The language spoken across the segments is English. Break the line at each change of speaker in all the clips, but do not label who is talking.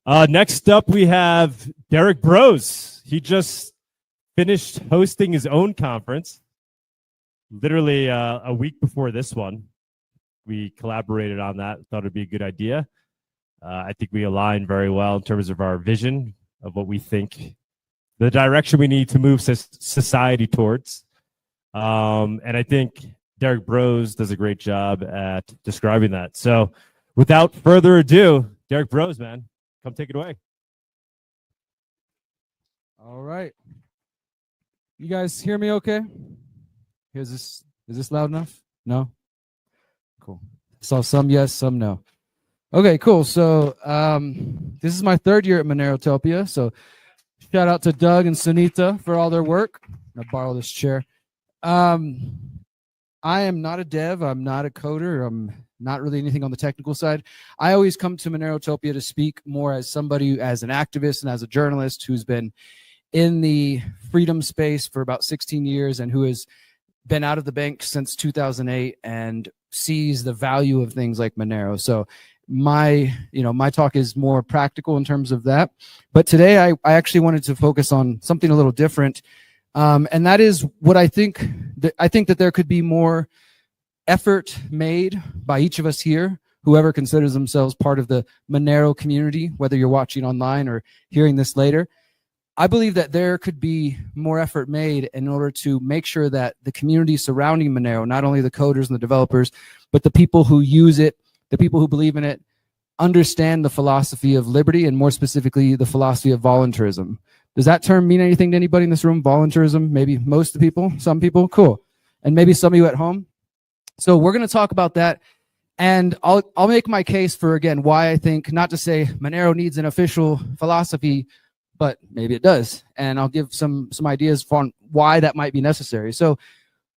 Next up, we have Derrick Broze. He just finished hosting his own conference, literally a week before this one. We collaborated on that, thought it'd be a good idea. I think we align very well in terms of our vision of what we think, the direction we need to move society towards. And I think Derrick Broze does a great job at describing that. So without further ado, Derrick Broze, man, come take it away.
All right. You guys hear me okay? Is this loud enough? No? Cool. Saw some yes, some no. Okay, cool. So this is my third year at Monerotopia. So shout out to Doug and Sunita for all their work. I'll borrow this chair. I am not a dev. I'm not a coder. I'm not really anything on the technical side. I always come to Monerotopia to speak more as somebody, as an activist and as a journalist who's been in the freedom space for about 16 years and who has been out of the bank since 2008 and sees the value of things like Monero. So my talk is more practical in terms of that. But today I actually wanted to focus on something a little different. And that is what I think that there could be more effort made by each of us here, whoever considers themselves part of the Monero community, whether you're watching online or hearing this later. I believe that there could be more effort made in order to make sure that the community surrounding Monero, not only the coders and the developers, but the people who use it, the people who believe in it, understand the philosophy of liberty and more specifically the philosophy of voluntarism. Does that term mean anything to anybody in this room? Voluntarism? Maybe most of the people, some people, cool. And maybe some of you at home. So we're going to talk about that. And I'll make my case for, again, why I think, not to say Monero needs an official philosophy, but maybe it does. And I'll give some ideas on why that might be necessary. So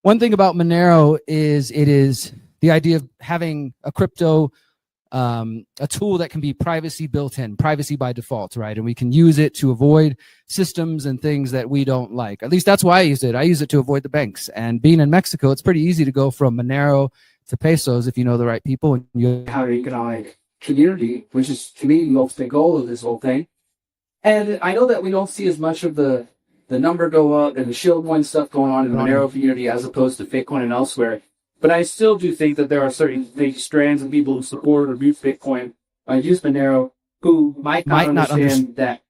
one thing about Monero is it is the idea of having a crypto, a tool that can be privacy built in, privacy by default, right? And we can use it to avoid systems and things that we don't like. At least that's why I use it. I use it to avoid the banks. And being in Mexico, it's pretty easy to go from Monero to pesos if you know the right people and you have an economic community, which is, to me, the ultimate goal of this whole thing. And I know that we don't see as much of the number go up and the shieldcoin stuff going on in the Monero community as opposed to Bitcoin and elsewhere. But I still do think that there are certain strands of people who support or use Bitcoin, use Monero, who might not understand that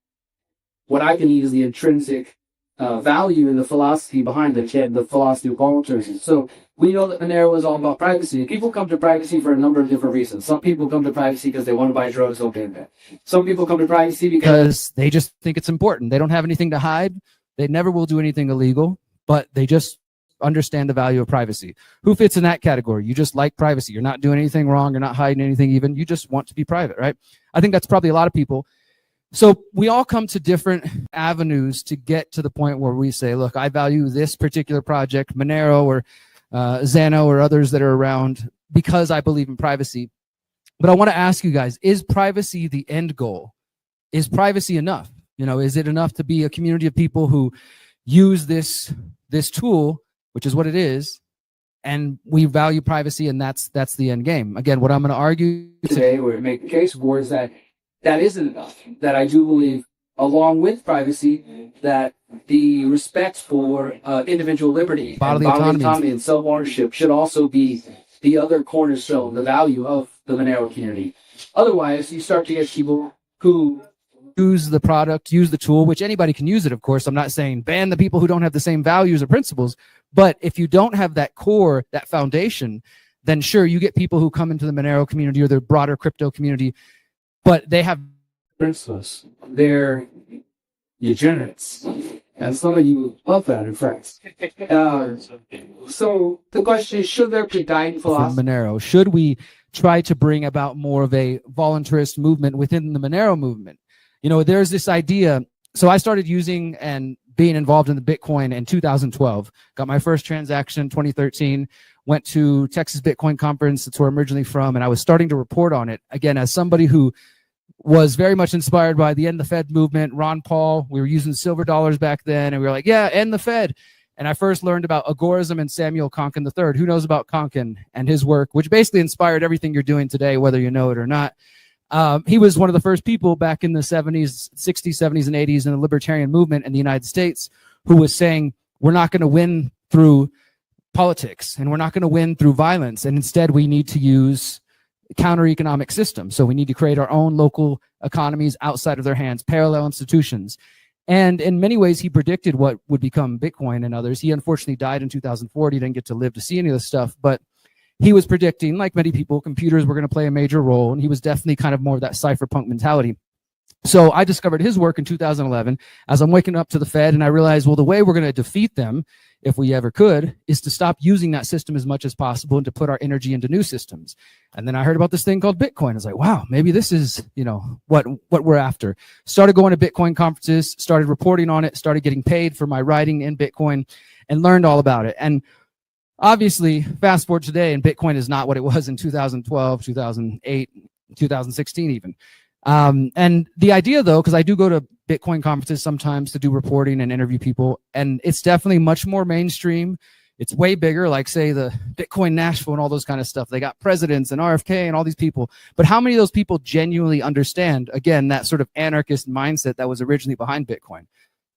what I believe is the intrinsic value and the philosophy behind the philosophy of voluntarism. So we know that Monero is all about privacy. People come to privacy for a number of different reasons. Some people come to privacy because they want to buy drugs on the internet. Some people come to privacy because they just think it's important. They don't have anything to hide. They never will do anything illegal, but they just understand the value of privacy. Who fits in that category? You just like privacy. You're not doing anything wrong. You're not hiding anything even. You just want to be private, right? I think that's probably a lot of people. So we all come to different avenues to get to the point where we say, look, I value this particular project, Monero or Xano or others that are around because I believe in privacy. But I want to ask you guys, is privacy the end goal? Is privacy enough? Is it enough to be a community of people who use this tool, which is what it is, and we value privacy, and that's the end game? Again, what I'm going to argue today, or make the case for, is that isn't enough. That I do believe, along with privacy, that the respect for individual liberty, bodily autonomy and self-ownership should also be the other cornerstone, the value of the Monero community. Otherwise, you start to get people who use the product, use the tool, which anybody can use it, of course. I'm not saying ban the people who don't have the same values or principles, but if you don't have that core, that foundation, then sure, you get people who come into the Monero community or the broader crypto community, but they have principles. They're degenerates. And some of you love that, in fact. So the question is, should there be guiding philosophy from Monero? Should we try to bring about more of a voluntarist movement within the Monero movement? There's this idea. So I started using and being involved in the Bitcoin in 2012. Got my first transaction in 2013. Went to Texas Bitcoin Conference. That's where I'm originally from. And I was starting to report on it. Again, as somebody who was very much inspired by the End the Fed movement, Ron Paul. We were using silver dollars back then. And we were like, yeah, end the Fed. And I first learned about agorism and Samuel Konkin III. Who knows about Konkin and his work, which basically inspired everything you're doing today, whether you know it or not. He was one of the first people back in the 70s, 60s, 70s, and 80s in the libertarian movement in the United States who was saying, we're not going to win through politics and we're not going to win through violence. And instead, we need to use counter-economic systems. So we need to create our own local economies outside of their hands, parallel institutions. And in many ways, he predicted what would become Bitcoin and others. He unfortunately died in 2004. He didn't get to live to see any of this stuff, but he was predicting, like many people, computers were going to play a major role, and he was definitely kind of more of that cypherpunk mentality. So I discovered his work in 2011 as I'm waking up to the Fed, and I realized, well, the way we're going to defeat them, if we ever could, is to stop using that system as much as possible and to put our energy into new systems. And then I heard about this thing called Bitcoin. I was like, wow, maybe this is, what we're after. Started going to Bitcoin conferences, started reporting on it, started getting paid for my writing in Bitcoin, and learned all about it. And obviously, fast forward today, and Bitcoin is not what it was in 2012, 2008, 2016 even. And the idea, though, because I do go to Bitcoin conferences sometimes to do reporting and interview people, and it's definitely much more mainstream. It's way bigger, like, say, the Bitcoin Nashville and all those kind of stuff. They got presidents and RFK and all these people. But how many of those people genuinely understand, again, that sort of anarchist mindset that was originally behind Bitcoin?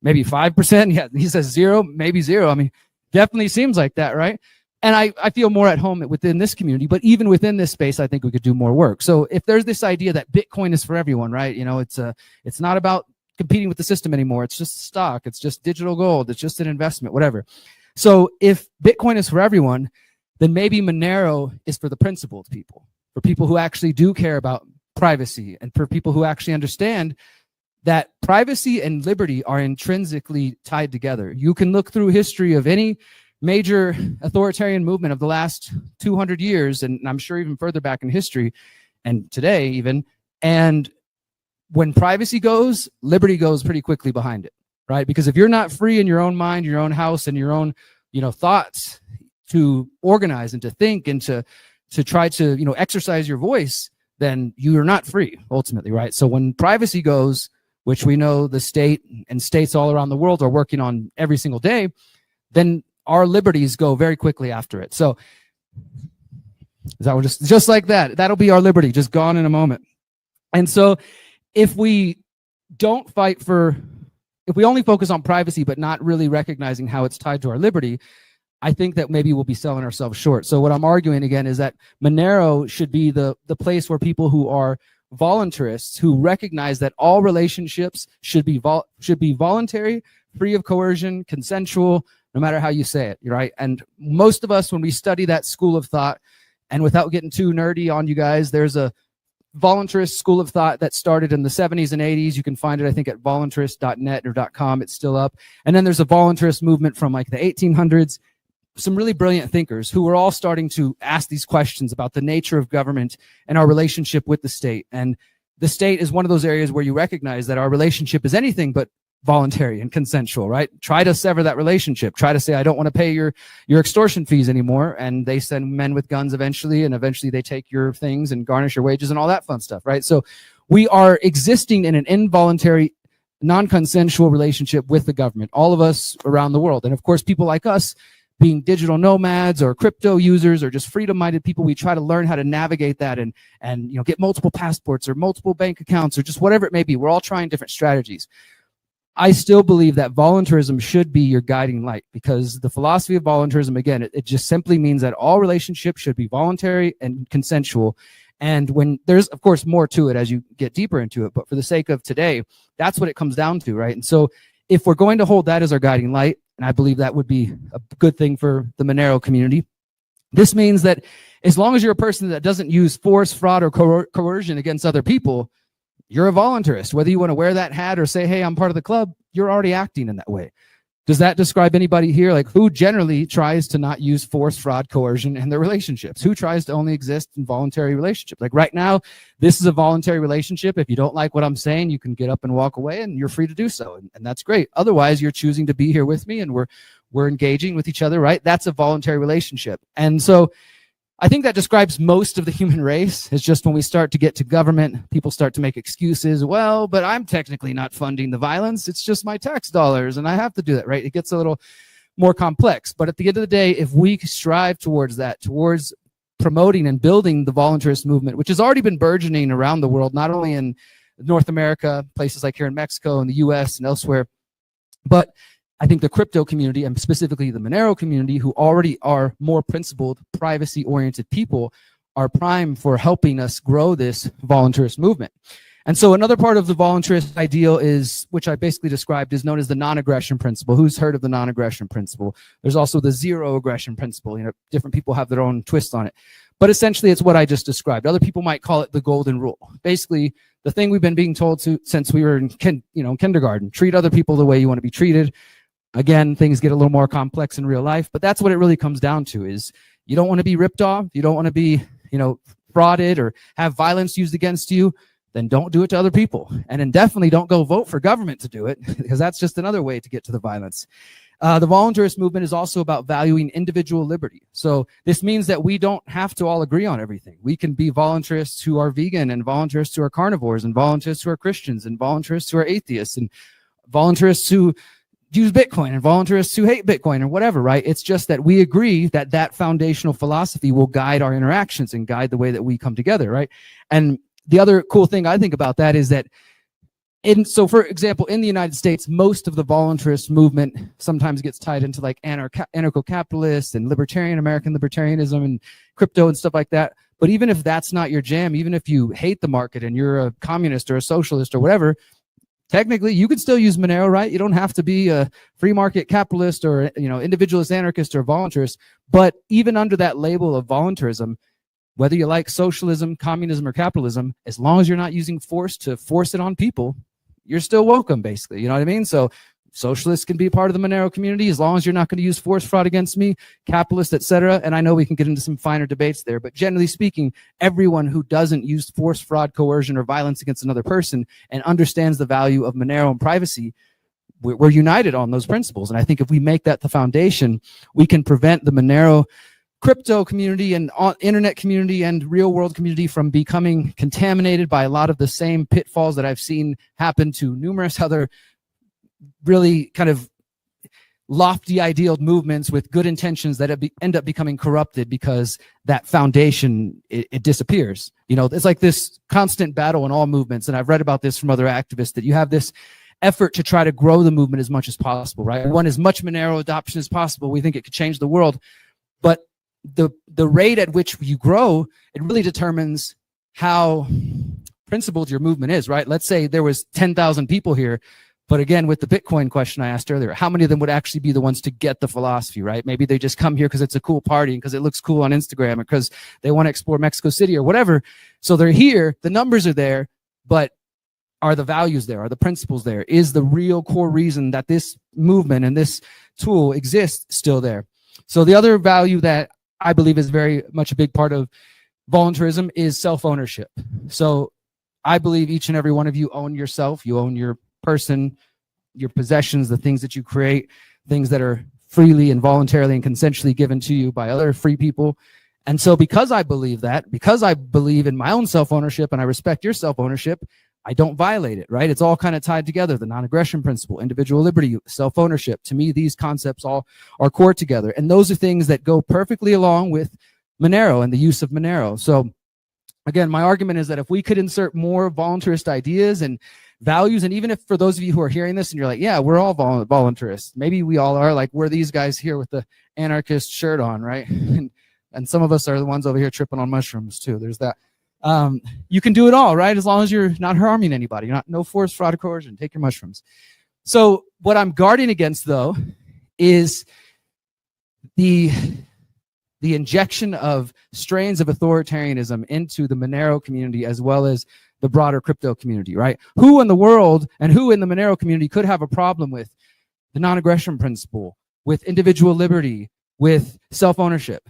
Maybe 5%? Yeah, he says zero, maybe zero. I mean, definitely seems like that, right? And I feel more at home within this community, but even within this space, I think we could do more work. So if there's this idea that Bitcoin is for everyone, right? It's not about competing with the system anymore. It's just stock. It's just digital gold. It's just an investment, whatever. So if Bitcoin is for everyone, then maybe Monero is for the principled people, for people who actually do care about privacy, and for people who actually understand that privacy and liberty are intrinsically tied together. You can look through history of any major authoritarian movement of the last 200 years, and I'm sure even further back in history, and today even, and when privacy goes, liberty goes pretty quickly behind it, right? Because if you're not free in your own mind, your own house, and your own, thoughts to organize and to think and to try to, exercise your voice, then you are not free ultimately, right? So when privacy goes, which we know the state and states all around the world are working on every single day, then our liberties go very quickly after it. So is that just like that? That'll be our liberty, just gone in a moment. And so if we don't fight if we only focus on privacy but not really recognizing how it's tied to our liberty, I think that maybe we'll be selling ourselves short. So what I'm arguing again is that Monero should be the place where people who are voluntarists, who recognize that all relationships should be voluntary, free of coercion, consensual, no matter how you say it, right? And most of us, when we study that school of thought, and without getting too nerdy on you guys, there's a voluntarist school of thought that started in the 70s and 80s. You can find it, I think, at voluntarist.net or .com. It's still up. And then there's a voluntarist movement from like the 1800s. Some really brilliant thinkers who were all starting to ask these questions about the nature of government and our relationship with the state. And the state is one of those areas where you recognize that our relationship is anything but voluntary and consensual, right? Try to sever that relationship. Try to say, I don't want to pay your extortion fees anymore. And they send men with guns eventually, and eventually they take your things and garnish your wages and all that fun stuff, right? So we are existing in an involuntary, non-consensual relationship with the government, all of us around the world. And of course, people like us, being digital nomads or crypto users or just freedom-minded people, we try to learn how to navigate that and get multiple passports or multiple bank accounts or just whatever it may be. We're all trying different strategies. I still believe that voluntarism should be your guiding light, because the philosophy of voluntarism, again, it just simply means that all relationships should be voluntary and consensual. And when there's, of course, more to it as you get deeper into it, but for the sake of today, that's what it comes down to, right? And so if we're going to hold that as our guiding light, and I believe that would be a good thing for the Monero community, this means that as long as you're a person that doesn't use force, fraud, or coercion against other people, you're a voluntarist. Whether you want to wear that hat or say, hey, I'm part of the club, you're already acting in that way. Does that describe anybody here? Like, who generally tries to not use force, fraud, coercion in their relationships? Who tries to only exist in voluntary relationships? Like right now, this is a voluntary relationship. If you don't like what I'm saying, you can get up and walk away, and you're free to do so. And that's great. Otherwise, you're choosing to be here with me, and we're engaging with each other, right? That's a voluntary relationship. And so I think that describes most of the human race. It's just when we start to get to government, people start to make excuses. Well, but I'm technically not funding the violence. It's just my tax dollars, and I have to do that, right? It gets a little more complex. But at the end of the day, if we strive towards that, towards promoting and building the voluntarist movement, which has already been burgeoning around the world, not only in North America, places like here in Mexico and the US and elsewhere, but I think the crypto community, and specifically the Monero community, who already are more principled, privacy-oriented people, are prime for helping us grow this voluntarist movement. And so another part of the voluntarist ideal is, which I basically described, is known as the non-aggression principle. Who's heard of the non-aggression principle? There's also the zero aggression principle. You know, different people have their own twist on it. But essentially, it's what I just described. Other people might call it the golden rule. Basically, the thing we've been being told to since we were in kindergarten: treat other people the way you want to be treated. Again, things get a little more complex in real life, but that's what it really comes down to: is you don't want to be ripped off, you don't want to be, frauded or have violence used against you, then don't do it to other people. And then definitely don't go vote for government to do it, because that's just another way to get to the violence. The voluntarist movement is also about valuing individual liberty. So this means that we don't have to all agree on everything. We can be voluntarists who are vegan, and voluntarists who are carnivores, and voluntarists who are Christians, and voluntarists who are atheists, and voluntarists who use Bitcoin, and voluntarists who hate Bitcoin, or whatever, right? It's just that we agree that that foundational philosophy will guide our interactions and guide the way that we come together, right? And the other cool thing I think about that is that so for example, in the United States, most of the voluntarist movement sometimes gets tied into like anarcho-capitalists and American libertarianism and crypto and stuff like that. But even if that's not your jam, even if you hate the market and you're a communist or a socialist or whatever, technically you could still use Monero, right? You don't have to be a free market capitalist or individualist anarchist or voluntarist. But even under that label of voluntarism, whether you like socialism, communism, or capitalism, as long as you're not using force to force it on people, you're still welcome, basically. You know what I mean? So socialists can be a part of the Monero community as long as you're not going to use force, fraud against me, capitalists, etc. And I know we can get into some finer debates there, but generally speaking, everyone who doesn't use force, fraud, coercion, or violence against another person and understands the value of Monero and privacy, we're united on those principles. And I think if we make that the foundation, we can prevent the Monero crypto community and internet community and real world community from becoming contaminated by a lot of the same pitfalls that I've seen happen to numerous other really kind of lofty idealed movements with good intentions that end up becoming corrupted because that foundation, it disappears. It's like this constant battle in all movements. And I've read about this from other activists, that you have this effort to try to grow the movement as much as possible, right? We want as much Monero adoption as possible. We think it could change the world. But the rate at which you grow, it really determines how principled your movement is, right? Let's say there was 10,000 people here, but again, with the Bitcoin question I asked earlier, how many of them would actually be the ones to get the philosophy, right? Maybe they just come here because it's a cool party and because it looks cool on Instagram, or because they want to explore Mexico City or whatever. So they're here, the numbers are there, but are the values there? Are the principles there? Is the real core reason that this movement and this tool exists still there? So the other value that I believe is very much a big part of voluntarism is self-ownership. So I believe each and every one of you own yourself. You own your person, your possessions, the things that you create, things that are freely and voluntarily and consensually given to you by other free people. And so because I believe that, because I believe in my own self-ownership and I respect your self-ownership, I don't violate it, right? It's all kind of tied together. The non-aggression principle, individual liberty, self-ownership. To me, these concepts all are core together. And those are things that go perfectly along with Monero and the use of Monero. So again, my argument is that if we could insert more voluntarist ideas and values, and even if for those of you who are hearing this and you're like, yeah, we're all voluntarists. Maybe we all are, like we're these guys here with the anarchist shirt on, right? And some of us are the ones over here tripping on mushrooms too. There's that. You can do it all, right? As long as you're not harming anybody, no force, fraud, or coercion. Take your mushrooms. So what I'm guarding against, though, is the injection of strains of authoritarianism into the Monero community as well as the broader crypto community, right? Who in the world and who in the Monero community could have a problem with the non-aggression principle, with individual liberty, with self-ownership?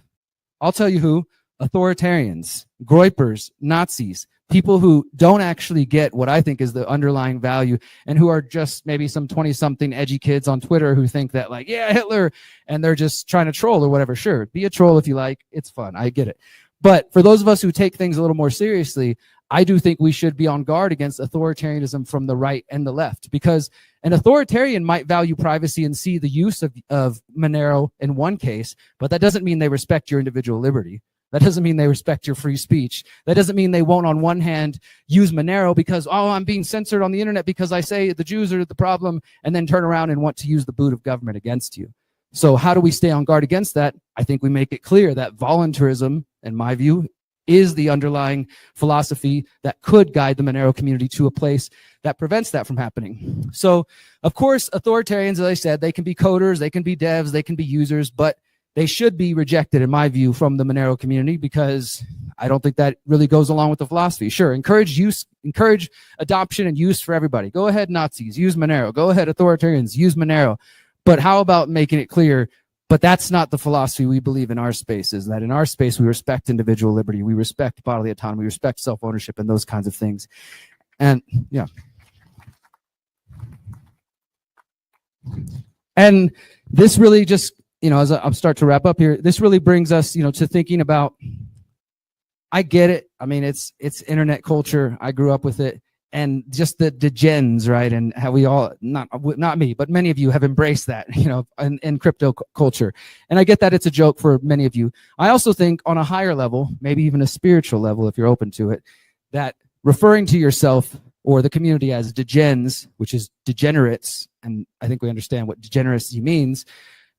I'll tell you who. Authoritarians, groypers, Nazis, people who don't actually get what I think is the underlying value, and who are just maybe some 20-something edgy kids on Twitter who think that, like, yeah, Hitler, and they're just trying to troll or whatever. Sure, be a troll if you like. It's fun. I get it. But for those of us who take things a little more seriously, I do think we should be on guard against authoritarianism from the right and the left, because an authoritarian might value privacy and see the use of Monero in one case, but that doesn't mean they respect your individual liberty. That doesn't mean they respect your free speech. That doesn't mean they won't, on one hand, use Monero because, oh, I'm being censored on the internet because I say the Jews are the problem, and then turn around and want to use the boot of government against you. So how do we stay on guard against that? I think we make it clear that voluntarism, in my view, is the underlying philosophy that could guide the Monero community to a place that prevents that from happening. So, of course, authoritarians, as I said, they can be coders, they can be devs, they can be users, but they should be rejected, in my view, from the Monero community, because I don't think that really goes along with the philosophy. Sure, encourage use, encourage adoption and use for everybody. Go ahead, Nazis, use Monero. Go ahead, authoritarians, use Monero. But how about making it clear, but that's not the philosophy we believe in our space, is that in our space we respect individual liberty, we respect bodily autonomy, we respect self-ownership and those kinds of things. And yeah. And this really just, as I'll start to wrap up here, this really brings us, to thinking about, I get it. I mean, it's internet culture. I grew up with it. And just the gens, right? And how we all, not me, but many of you have embraced that, in crypto culture. And I get that it's a joke for many of you. I also think on a higher level, maybe even a spiritual level, if you're open to it, that referring to yourself or the community as degens, which is degenerates, and I think we understand what degeneracy means.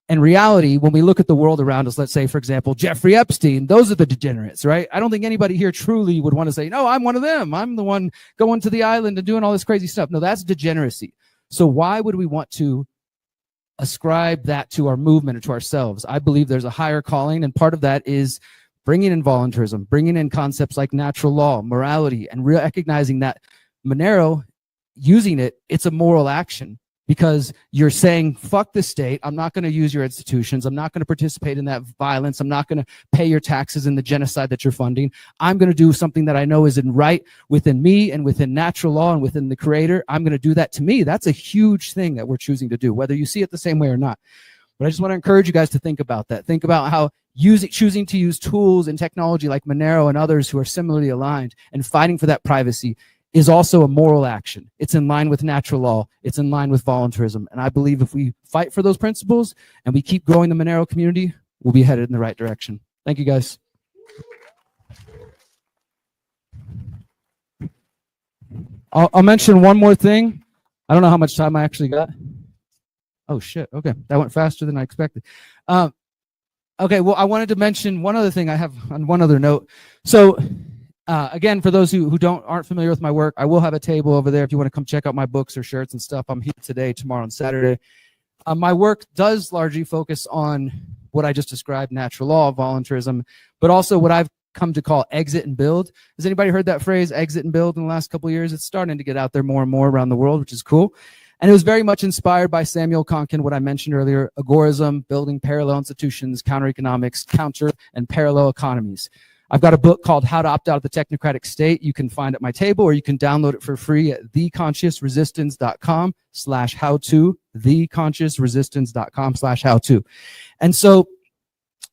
In reality, when we look at the world around us, let's say, for example, Jeffrey Epstein, those are the degenerates, right? I don't think anybody here truly would want to say, no, I'm one of them. I'm the one going to the island and doing all this crazy stuff. No, that's degeneracy. So why would we want to ascribe that to our movement or to ourselves? I believe there's a higher calling, and part of that is bringing in voluntarism, bringing in concepts like natural law, morality, and recognizing that Monero, using it, it's a moral action. Because you're saying, fuck the state, I'm not going to use your institutions, I'm not going to participate in that violence, I'm not going to pay your taxes in the genocide that you're funding, I'm going to do something that I know is right within me and within natural law and within the creator. I'm going to do that. To me, that's a huge thing that we're choosing to do, whether you see it the same way or not. But I just want to encourage you guys to think about that. Think about how choosing to use tools and technology like Monero and others who are similarly aligned and fighting for that privacy is also a moral action. It's in line with natural law. It's in line with voluntarism. And I believe if we fight for those principles and we keep growing the Monero community, we'll be headed in the right direction. Thank you, guys. I'll mention one more thing. I don't know how much time I actually got. Oh, shit. Okay. That went faster than I expected. Okay. Well, I wanted to mention one other thing I have on one other note. So, again, for those who aren't familiar with my work, I will have a table over there if you want to come check out my books or shirts and stuff. I'm here today, tomorrow, and Saturday. My work does largely focus on what I just described, natural law, voluntarism, but also what I've come to call exit and build. Has anybody heard that phrase, exit and build, in the last couple of years? It's starting to get out there more and more around the world, which is cool. And it was very much inspired by Samuel Konkin, what I mentioned earlier, agorism, building parallel institutions, counter economics, counter and parallel economies. I've got a book called How to Opt Out of the Technocratic State. You can find at my table, or you can download it for free at theconsciousresistance.com/how-to, theconsciousresistance.com/how-to. And so,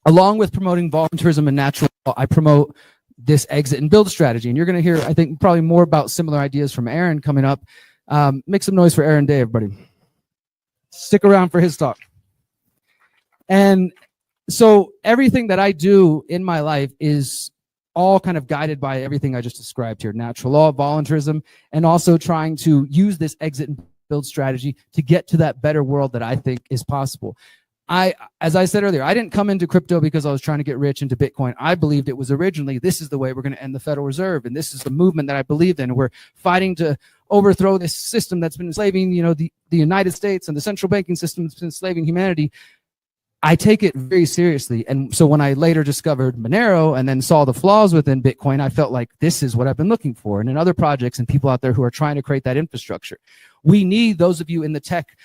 along with promoting voluntarism and natural law, I promote this exit and build strategy. And you're going to hear, I think, probably more about similar ideas from Aaron coming up. Make some noise for Aaron Day, everybody. Stick around for his talk. And so everything that I do in my life is all kind of guided by everything I just described here, natural law, voluntarism, and also trying to use this exit and build strategy to get to that better world that I think is possible. As I said earlier, I didn't come into crypto because I was trying to get rich into Bitcoin. I believed it was originally, this is the way we're going to end the Federal Reserve, and this is the movement that I believed in. We're fighting to overthrow this system that's been enslaving, the United States, and the central banking system that's been enslaving humanity. I take it very seriously. And so when I later discovered Monero and then saw the flaws within Bitcoin, I felt like this is what I've been looking for. And in other projects and people out there who are trying to create that infrastructure, we need those of you in the tech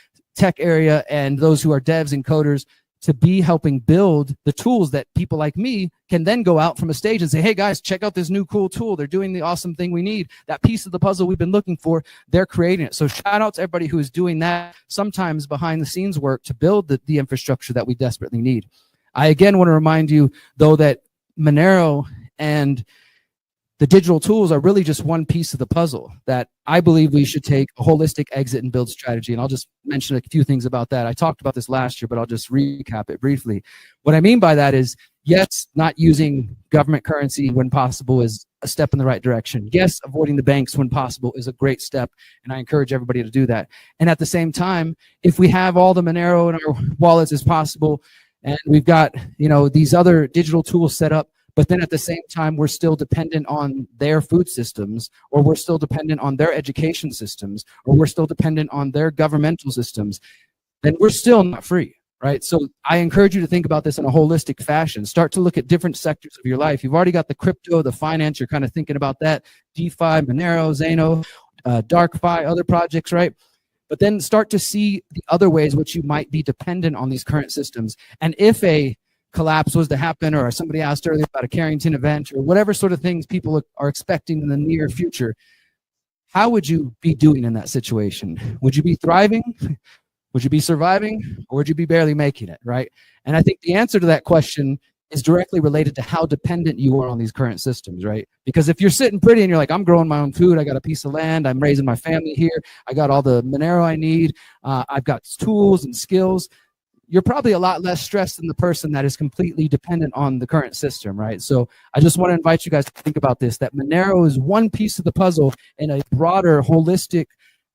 area and those who are devs and coders to be helping build the tools that people like me can then go out from a stage and say, hey guys, check out this new cool tool. They're doing the awesome thing we need. That piece of the puzzle we've been looking for, they're creating it. So shout out to everybody who is doing that, sometimes behind the scenes work to build the infrastructure that we desperately need. I again want to remind you though that Monero and the digital tools are really just one piece of the puzzle that I believe we should take a holistic exit and build strategy. And I'll just mention a few things about that. I talked about this last year, but I'll just recap it briefly. What I mean by that is, yes, not using government currency when possible is a step in the right direction. Yes, avoiding the banks when possible is a great step, and I encourage everybody to do that. And at the same time, if we have all the Monero in our wallets as possible, and we've got, you know, these other digital tools set up, but then at the same time, we're still dependent on their food systems, or we're still dependent on their education systems, or we're still dependent on their governmental systems, then we're still not free, right? So I encourage you to think about this in a holistic fashion. Start to look at different sectors of your life. You've already got the crypto, the finance, you're kind of thinking about that, DeFi, Monero, Zeno, DarkFi, other projects, right? But then start to see the other ways which you might be dependent on these current systems. And if a collapse was to happen, or somebody asked earlier about a Carrington event, or whatever sort of things people are expecting in the near future, how would you be doing in that situation? Would you be thriving? Would you be surviving? Or would you be barely making it, right? And I think the answer to that question is directly related to how dependent you are on these current systems, right? Because if you're sitting pretty and you're like, I'm growing my own food, I got a piece of land, I'm raising my family here, I got all the Monero I need, I've got tools and skills, you're probably a lot less stressed than the person that is completely dependent on the current system, right? So I just want to invite you guys to think about this, that Monero is one piece of the puzzle in a broader, holistic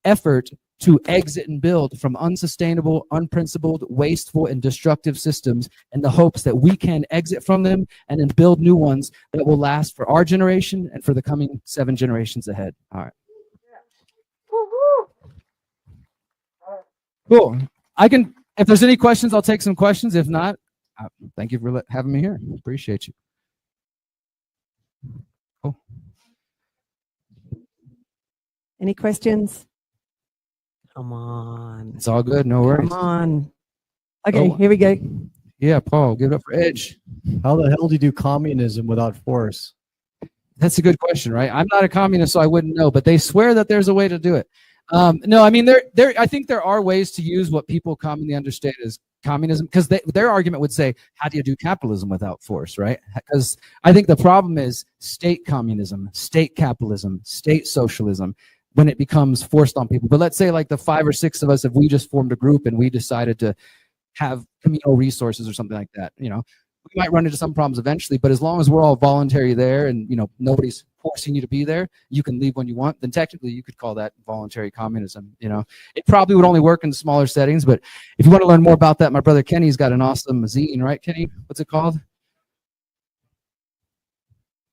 effort to exit and build from unsustainable, unprincipled, wasteful, and destructive systems, in the hopes that we can exit from them and then build new ones that will last for our generation and for the coming 7 generations ahead. All right. Cool. If there's any questions, I'll take some questions. If not, thank you for having me here. Appreciate you. Cool.
Any questions? Come on.
It's all good. No worries.
Come on. Okay, here we go.
Yeah, Paul, give it up for Edge.
How the hell do you do communism without force?
That's a good question, right? I'm not a communist, so I wouldn't know, but they swear that there's a way to do it. No, I mean, I think there are ways to use what people commonly understand as communism, because their argument would say, how do you do capitalism without force, right? Because I think the problem is state communism, state capitalism, state socialism, when it becomes forced on people. But let's say like the 5 or 6 of us, if we just formed a group and we decided to have communal resources or something like that, you know, we might run into some problems eventually, but as long as we're all voluntary there and, you know, nobody's forcing you to be there, you can leave when you want, then technically you could call that voluntary communism. You know, it probably would only work in smaller settings, but if you want to learn more about that, my brother Kenny's got an awesome zine, right, Kenny? What's it called?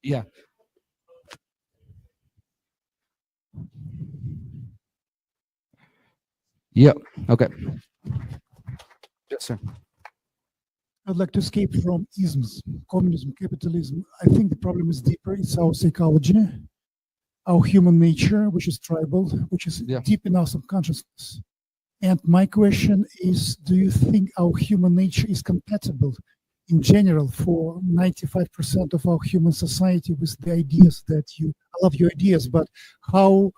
Yeah. Yep. Okay. Yes, sir.
I'd like to escape from isms, communism, capitalism. I think the problem is deeper. It's our psychology, our human nature, which is tribal, which is deep in our subconsciousness. And my question is, do you think our human nature is compatible in general for 95% of our human society with the ideas that I love your ideas, but how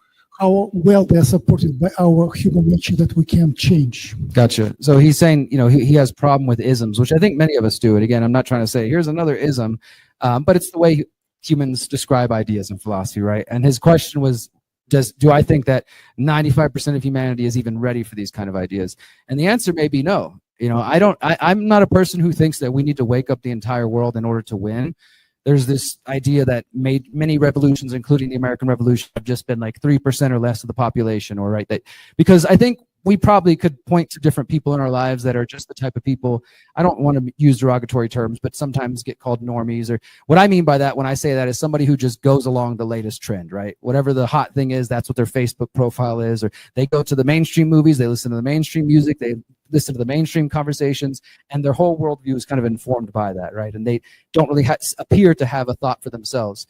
well they're supported by our human nature that we can change?
Gotcha. So he's saying, you know, he has problem with isms, which I think many of us do. And again, I'm not trying to say here's another ism, but it's the way humans describe ideas in philosophy, right? And his question was, do I think that 95% of humanity is even ready for these kind of ideas? And the answer may be no. You know, I'm not a person who thinks that we need to wake up the entire world in order to win. There's this idea that made many revolutions, including the American Revolution, have just been like 3% or less of the population, or right? That, because I think we probably could point to different people in our lives that are just the type of people, I don't want to use derogatory terms, but sometimes get called normies. Or what I mean by that when I say that is somebody who just goes along the latest trend, right? Whatever the hot thing is, that's what their Facebook profile is. Or they go to the mainstream movies, they listen to the mainstream music, they listen to the mainstream conversations, and their whole worldview is kind of informed by that, right? And they don't really appear to have a thought for themselves.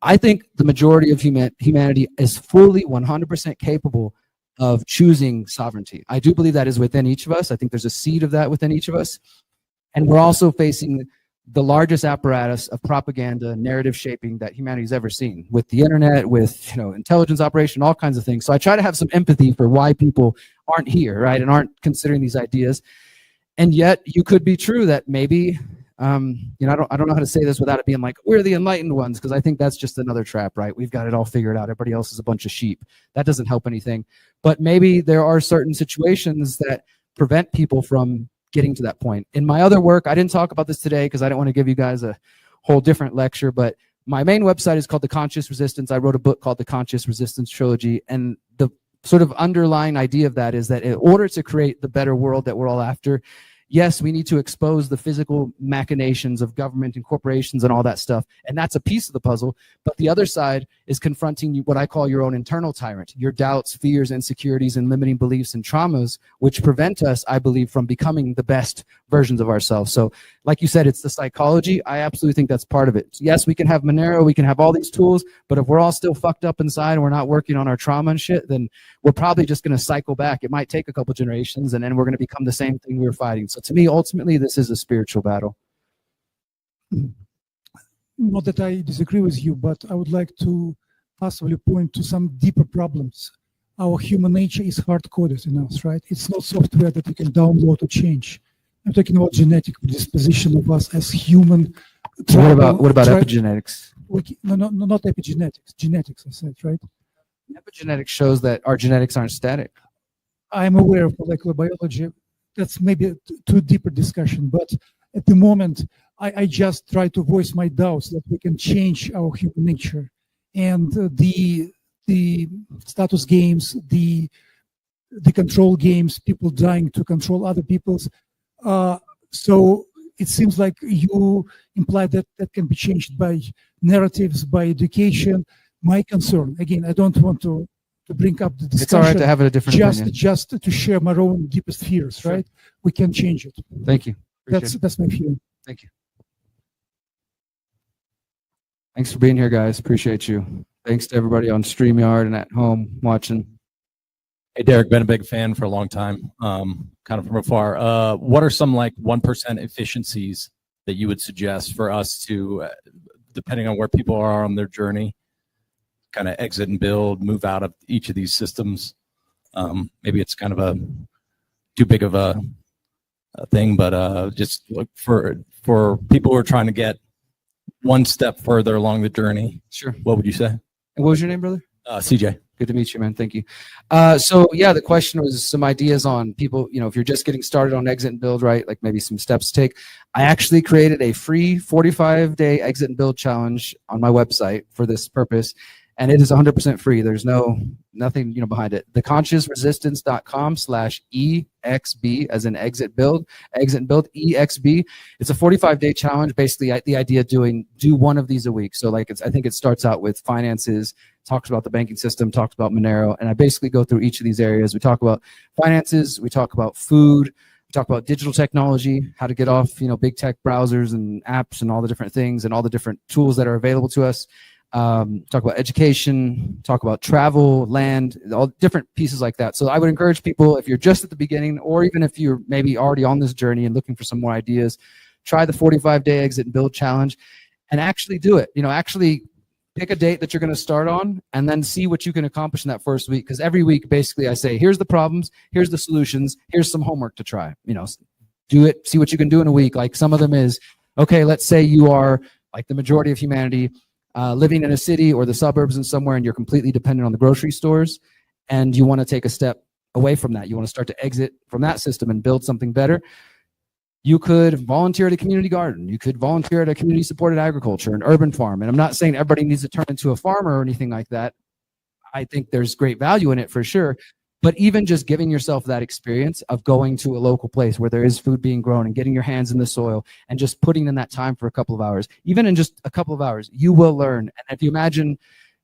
I think the majority of humanity is fully 100% capable of choosing sovereignty. I do believe that is within each of us. I think there's a seed of that within each of us. And we're also facing the largest apparatus of propaganda, narrative shaping that humanity's ever seen, with the internet, with, you know, intelligence operation, all kinds of things. So I try to have some empathy for why people aren't here, right, and aren't considering these ideas. And yet you could be true that maybe I don't know how to say this without it being like we're the enlightened ones, because I think that's just another trap, right? We've got it all figured out. Everybody else is a bunch of sheep. That doesn't help anything. But maybe there are certain situations that prevent people from getting to that point. In my other work, I didn't talk about this today because I didn't want to give you guys a whole different lecture, but my main website is called The Conscious Resistance. I wrote a book called The Conscious Resistance Trilogy, and the sort of underlying idea of that is that in order to create the better world that we're all after, yes, we need to expose the physical machinations of government and corporations and all that stuff, and that's a piece of the puzzle. But the other side is confronting what I call your own internal tyrant, your doubts, fears, insecurities, and limiting beliefs and traumas, which prevent us, I believe, from becoming the best versions of ourselves. So like you said, it's the psychology. I absolutely think that's part of it. Yes, we can have Monero, we can have all these tools, but if we're all still fucked up inside and we're not working on our trauma and shit, then we're probably just going to cycle back. It might take a couple generations, and then we're going to become the same thing we were fighting. So to me, ultimately, this is a spiritual battle.
Not that I disagree with you, but I would like to possibly point to some deeper problems. Our human nature is hard-coded in us, right? It's not software that you can download or change. I'm talking about genetic disposition of us as human.
What about epigenetics?
No, not epigenetics. Genetics, I said, right?
Epigenetics shows that our genetics aren't static.
I'm aware of molecular biology. That's maybe a too deeper discussion, but at the moment, I just try to voice my doubts that we can change our human nature. And the status games, the control games, people dying to control other people's. So it seems like you imply that that can be changed by narratives, by education. My concern, again, I don't want to bring up the discussion.
It's all right to have a different opinion.
Just to share my own deepest fears,
Sure.
right? We can change it.
Thank you. Appreciate it.
That's my feeling.
Thank you. Thanks for being here, guys. Appreciate you. Thanks to everybody on StreamYard and at home watching.
Hey, Derrick, been a big fan for a long time, kind of from afar. What are some like 1% efficiencies that you would suggest for us to, depending on where people are on their journey, kind of exit and build, move out of each of these systems? Maybe it's kind of a too big of a thing, but just look for people who are trying to get one step further along the journey.
Sure.
What would you say?
And what was your name, brother?
CJ.
Good to meet you, man. Thank you. So yeah, the question was some ideas on people, if you're just getting started on exit and build, right? Like maybe some steps to take. I actually created a free 45-day exit and build challenge on my website for this purpose. And it is 100% free. There's nothing behind it. theconsciousresistance.com/EXB as in exit and build EXB. It's a 45-day challenge. Basically, the idea do one of these a week. So like I think it starts out with finances, talks about the banking system, talks about Monero, and I basically go through each of these areas. We talk about finances, we talk about food, we talk about digital technology, how to get off big tech browsers and apps and all the different things and all the different tools that are available to us. Talk about education, talk about travel, land, all different pieces like that. So I would encourage people, if you're just at the beginning, or even if you're maybe already on this journey and looking for some more ideas, try the 45-day exit and build challenge and actually do it. Actually pick a date that you're going to start on and then see what you can accomplish in that first week. Because every week, basically, I say, here's the problems, here's the solutions, here's some homework to try. Do it, see what you can do in a week. Like some of them is, okay, let's say you are like the majority of humanity, living in a city or the suburbs and somewhere, and you're completely dependent on the grocery stores, and you want to take a step away from that. You want to start to exit from that system and build something better. You could volunteer at a community garden. You could volunteer at a community-supported agriculture, an urban farm. And I'm not saying everybody needs to turn into a farmer or anything like that. I think there's great value in it for sure. But even just giving yourself that experience of going to a local place where there is food being grown and getting your hands in the soil and just putting in that time for a couple of hours, even in just a couple of hours, you will learn. And if you imagine,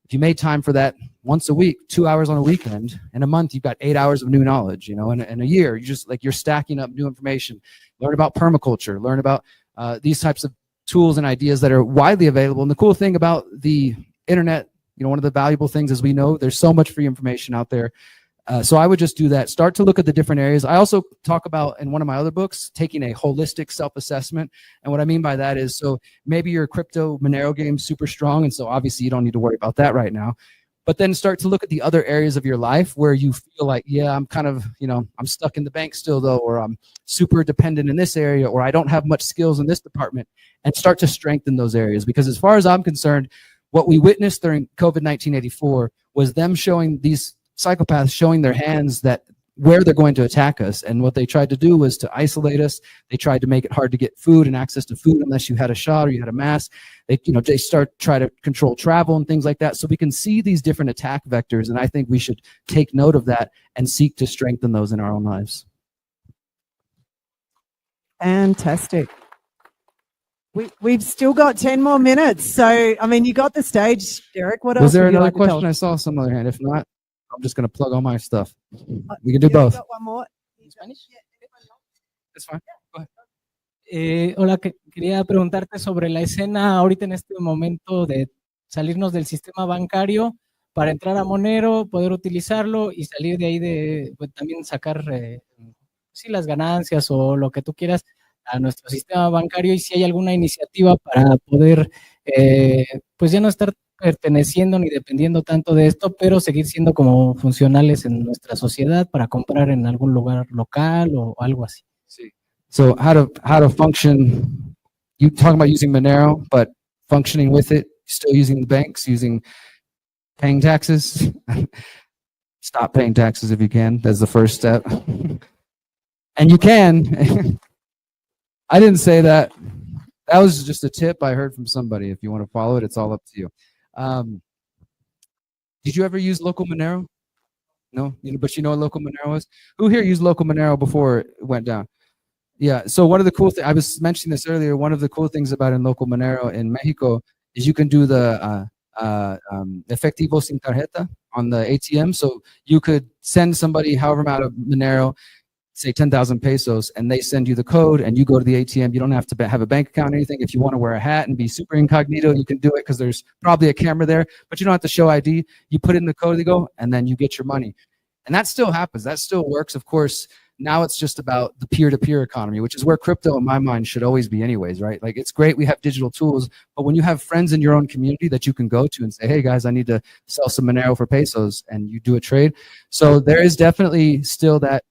if you made time for that once a week, 2 hours on a weekend, in a month, you've got 8 hours of new knowledge, in a year, you're stacking up new information, learn about permaculture, learn about these types of tools and ideas that are widely available. And the cool thing about the internet, one of the valuable things is we know there's so much free information out there. So I would just do that. Start to look at the different areas. I also talk about in one of my other books, taking a holistic self-assessment. And what I mean by that is, so maybe your crypto Monero game is super strong. And so obviously you don't need to worry about that right now. but then start to look at the other areas of your life where you feel like, yeah, I'm kind of, I'm stuck in the bank still though, or I'm super dependent in this area, or I don't have much skills in this department, and start to strengthen those areas. Because as far as I'm concerned, what we witnessed during COVID 1984 was them showing, these psychopaths showing their hands that where they're going to attack us. And what they tried to do was to isolate us. They tried to make it hard to get food and access to food unless you had a shot or you had a mask. They try to control travel and things like that. So we can see these different attack vectors, and I think we should take note of that and seek to strengthen those in our own lives.
Fantastic. We've still got 10 more minutes. So, I mean, you got the stage, Derrick. What else
Was there
would you
another
like to tell
question? I
us?
saw some other hand. If not, I'm just going to plug all my stuff. We can do both.
Got one more.
That's fine. Go ahead.
Hola, quería preguntarte sobre la escena ahorita en este momento de salirnos del sistema bancario para entrar a Monero, poder utilizarlo y salir de ahí pues, también sacar sí, las ganancias o lo que tú quieras a nuestro sistema bancario, y si hay alguna iniciativa para poder pues ya no estar perteneciendo ni dependiendo tanto de esto, pero seguir siendo como funcionales en nuestra sociedad para comprar en algún lugar local o algo así.
Sí. So how to function, you talking about using Monero, but functioning with it, still using the banks, paying taxes. Stop paying taxes if you can. That's the first step. And you can. I didn't say that. That was just a tip I heard from somebody. If you want to follow it, it's all up to you. Did you ever use local Monero? No, but you know what local Monero is? Who here used local Monero before it went down? Yeah, so one of the cool things, I was mentioning this earlier, one of the cool things about in local Monero in Mexico is you can do the efectivo sin tarjeta on the ATM. So you could send somebody however amount of Monero, say 10,000 pesos, and they send you the code and you go to the ATM. You don't have to have a bank account or anything. If you want to wear a hat and be super incognito, you can do it because there's probably a camera there, but you don't have to show ID. You put in the code, they go, and then you get your money. And that still happens. That still works. Of course, now it's just about the peer-to-peer economy, which is where crypto in my mind should always be anyways, right? Like it's great we have digital tools, but when you have friends in your own community that you can go to and say, hey guys, I need to sell some Monero for pesos, and you do a trade. So there is definitely still that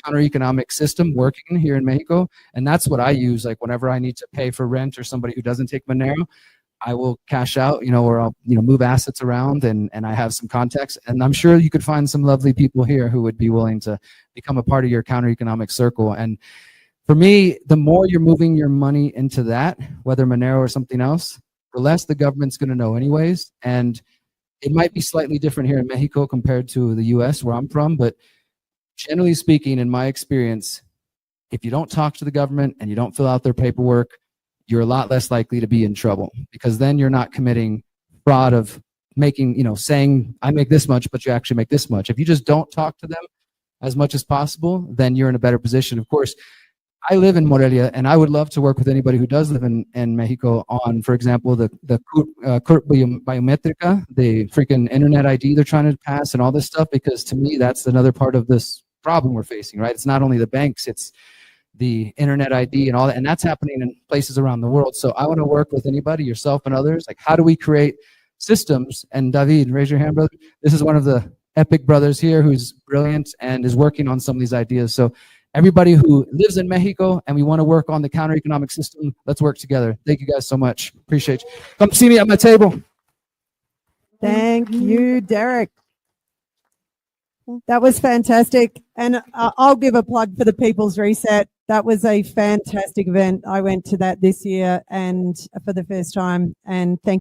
counter-economic system working here in Mexico, and that's what I use. Like whenever I need to pay for rent or somebody who doesn't take Monero, I will cash out, or I'll, move assets around, and I have some contacts, and I'm sure you could find some lovely people here who would be willing to become a part of your counter-economic circle. And for me, the more you're moving your money into that, whether Monero or something else, the less the government's going to know anyways. And it might be slightly different here in Mexico compared to the US where I'm from, but generally speaking, in my experience, if you don't talk to the government and you don't fill out their paperwork, you're a lot less likely to be in trouble, because then you're not committing fraud of making, saying I make this much, but you actually make this much. If you just don't talk to them as much as possible, then you're in a better position. Of course, I live in Morelia, and I would love to work with anybody who does live in Mexico on, for example, the CURP biometrica, the freaking internet ID they're trying to pass and all this stuff, because to me, that's another part of this problem we're facing, right? It's not only the banks, it's the internet ID and all that, and that's happening in places around the world. So I want to work with anybody, yourself and others, like how do we create systems? And David, raise your hand, brother. This is one of the epic brothers here who's brilliant and is working on some of these ideas. So everybody who lives in Mexico and we want to work on the counter-economic system, let's work together. Thank you guys so much. Appreciate you. Come see me at my table.
Thank you, Derrick. That was fantastic. And I'll give a plug for the People's Reset. That was a fantastic event. I went to that this year and for the first time. And thank